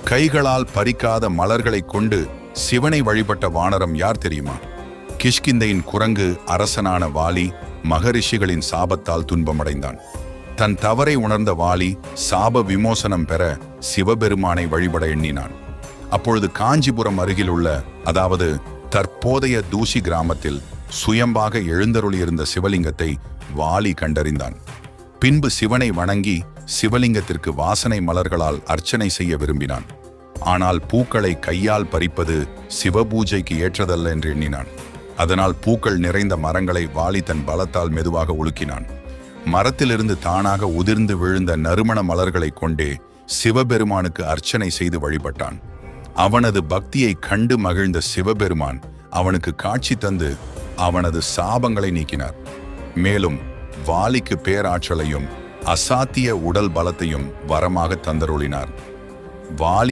கைகளால் பறிக்காத மலர்களைக் கொண்டு சிவனை வழிபட்ட வானரம் யார் தெரியுமா? கிஷ்கிந்தையின் குரங்கு அரசனான வாலி மகரிஷிகளின் சாபத்தால் துன்பமடைந்தான். தன் தவறை உணர்ந்த வாலி சாப விமோசனம் பெற சிவபெருமானை வழிபட எண்ணினான். அப்பொழுது காஞ்சிபுரம் அருகிலுள்ள, அதாவது தற்போதைய தூசி கிராமத்தில் சுயம்பாக எழுந்தருளியிருந்த சிவலிங்கத்தை வாலி கண்டறிந்தான். பின்பு சிவனை வணங்கி சிவலிங்கத்திற்கு வாசனை மலர்களால் அர்ச்சனை செய்ய விரும்பினான். ஆனால் பூக்களை கையால் பறிப்பது சிவபூஜைக்கு ஏற்றதல்ல என்று எண்ணினான். அதனால் பூக்கள் நிறைந்த மரங்களை வாலி தன் பலத்தால் மெதுவாக உலுக்கினான். மரத்திலிருந்து தானாக உதிர்ந்து விழுந்த நறுமண மலர்களை கொண்டே சிவபெருமானுக்கு அர்ச்சனை செய்து வழிபட்டான். அவனது பக்தியை கண்டு மகிழ்ந்த சிவபெருமான் அவனுக்கு காட்சி தந்து அவனது சாபங்களை நீக்கினார். மேலும் வாலிக்கு பேராற்றலையும் அசாத்திய உடல் பலத்தையும் வரமாக தந்தருளினார். வாலி